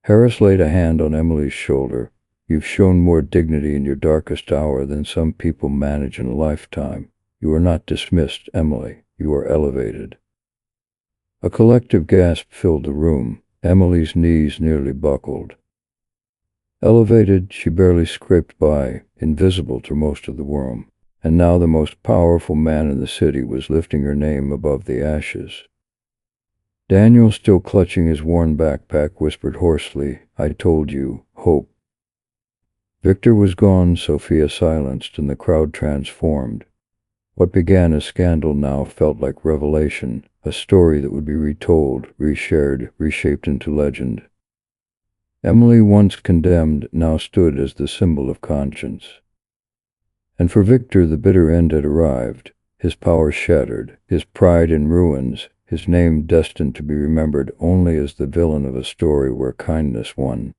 Harris laid a hand on Emily's shoulder. "You've shown more dignity in your darkest hour than some people manage in a lifetime. You are not dismissed, Emily. You are elevated." A collective gasp filled the room. Emily's knees nearly buckled. Elevated, she barely scraped by, invisible to most of the room. And now the most powerful man in the city was lifting her name above the ashes. Daniel, still clutching his worn backpack, whispered hoarsely, "I told you, hope." Victor was gone. Sophia silenced, and the crowd transformed. What began as scandal now felt like revelation, a story that would be retold, reshared, reshaped into legend. Emily, once condemned, now stood as the symbol of conscience. And for Victor, the bitter end had arrived. His power shattered, his pride in ruins, his name destined to be remembered only as the villain of a story where kindness won.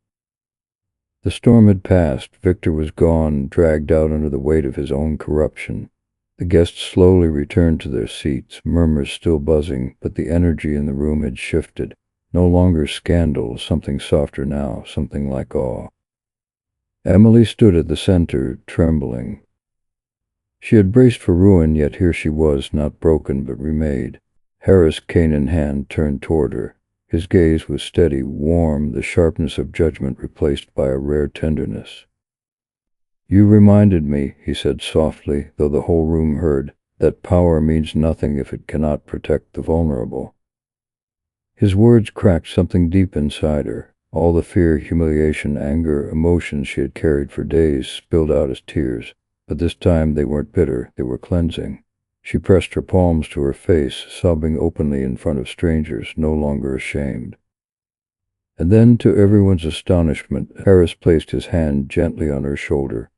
The storm had passed. Victor was gone, dragged out under the weight of his own corruption. The guests slowly returned to their seats, murmurs still buzzing, but the energy in the room had shifted. No longer scandal, something softer now, something like awe. Emily stood at the center, trembling. She had braced for ruin, yet here she was, not broken but remade. Harris, cane in hand, turned toward her. His gaze was steady, warm, the sharpness of judgment replaced by a rare tenderness. "You reminded me," he said softly, though the whole room heard, "that power means nothing if it cannot protect the vulnerable." His words cracked something deep inside her. All the fear, humiliation, anger, emotions she had carried for days spilled out as tears. But this time they weren't bitter, they were cleansing. She pressed her palms to her face, sobbing openly in front of strangers, no longer ashamed. And then, to everyone's astonishment, Harris placed his hand gently on her shoulder.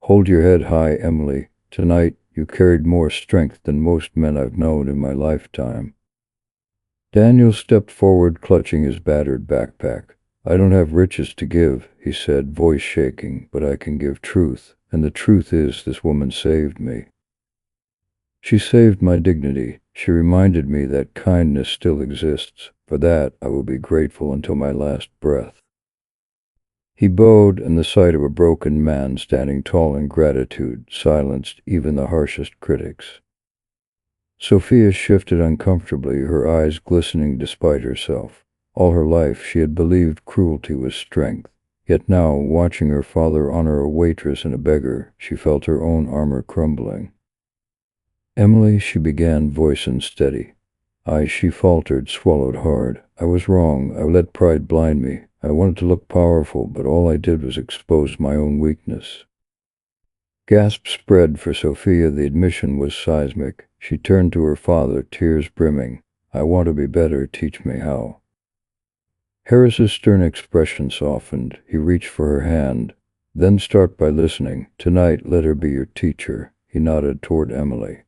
"Hold your head high, Emily. Tonight you carried more strength than most men I've known in my lifetime." Daniel stepped forward, clutching his battered backpack. "I don't have riches to give," he said, voice shaking, "but I can give truth. And the truth is, this woman saved me. She saved my dignity. She reminded me that kindness still exists. For that, I will be grateful until my last breath." He bowed, and the sight of a broken man standing tall in gratitude silenced even the harshest critics. Sophia shifted uncomfortably, her eyes glistening despite herself. All her life she had believed cruelty was strength. Yet now, watching her father honor a waitress and a beggar, she felt her own armor crumbling. "Emily," she began, voice unsteady. She faltered, swallowed hard. "I was wrong. I let pride blind me. I wanted to look powerful, but all I did was expose my own weakness." Gasps spread for Sophia. The admission was seismic. She turned to her father, tears brimming. "I want to be better. Teach me how." Harris's stern expression softened. He reached for her hand. "Then start by listening. Tonight, let her be your teacher." He nodded toward Emily.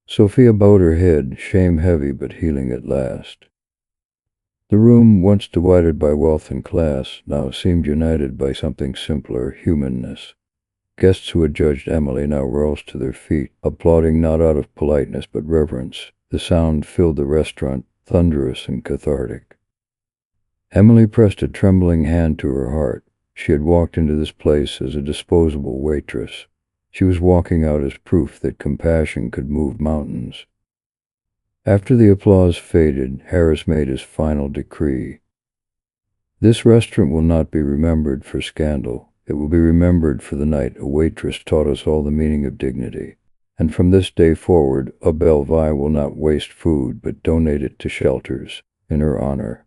Sophia bowed her head, shame heavy but healing at last. The room, once divided by wealth and class, now seemed united by something simpler, humanness. Guests who had judged Emily now rose to their feet, applauding not out of politeness but reverence. The sound filled the restaurant, thunderous and cathartic. Emily pressed a trembling hand to her heart. She had walked into this place as a disposable waitress. She was walking out as proof that compassion could move mountains. After the applause faded, Harris made his final decree. "This restaurant will not be remembered for scandal. It will be remembered for the night a waitress taught us all the meaning of dignity. And from this day forward, a Bellevue will not waste food but donate it to shelters in her honor."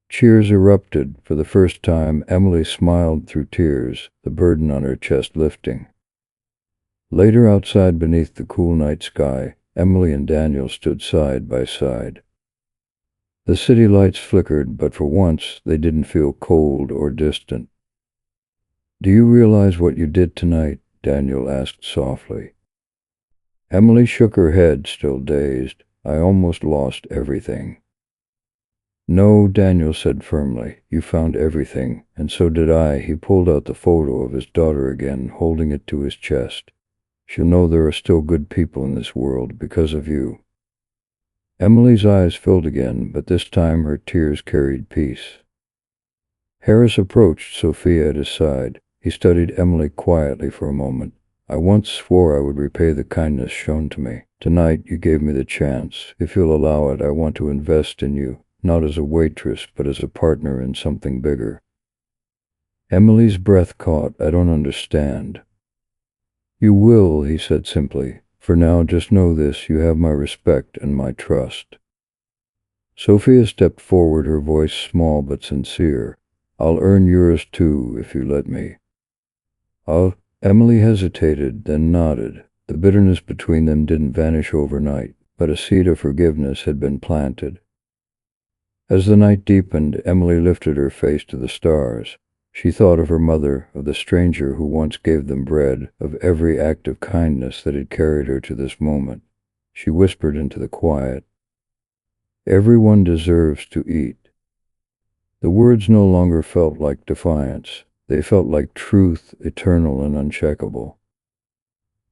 Cheers erupted. For the first time, Emily smiled through tears, the burden on her chest lifting. Later, outside beneath the cool night sky, Emily and Daniel stood side by side. The city lights flickered, but for once they didn't feel cold or distant. "Do you realize what you did tonight?" Daniel asked softly. Emily shook her head, still dazed. "I almost lost everything." "No," Daniel said firmly. "You found everything, and so did I." He pulled out the photo of his daughter again, holding it to his chest. "She'll know there are still good people in this world because of you." Emily's eyes filled again, but this time her tears carried peace. Harris approached Sophia at his side. He studied Emily quietly for a moment. "I once swore I would repay the kindness shown to me. Tonight you gave me the chance. If you'll allow it, I want to invest in you. Not as a waitress, but as a partner in something bigger." Emily's breath caught. "I don't understand." "You will," he said simply. "For now, just know this, you have my respect and my trust." Sophia stepped forward, her voice small but sincere. "I'll earn yours too, if you let me." Emily hesitated, then nodded. The bitterness between them didn't vanish overnight, but a seed of forgiveness had been planted. As the night deepened, Emily lifted her face to the stars. She thought of her mother, of the stranger who once gave them bread, of every act of kindness that had carried her to this moment. She whispered into the quiet, "Everyone deserves to eat." The words no longer felt like defiance. They felt like truth, eternal and uncheckable.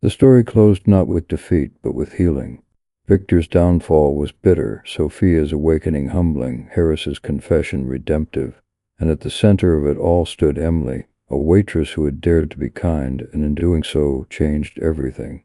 The story closed not with defeat, but with healing. Victor's downfall was bitter, Sophia's awakening humbling, Harris's confession redemptive, and at the center of it all stood Emily, a waitress who had dared to be kind, and in doing so changed everything.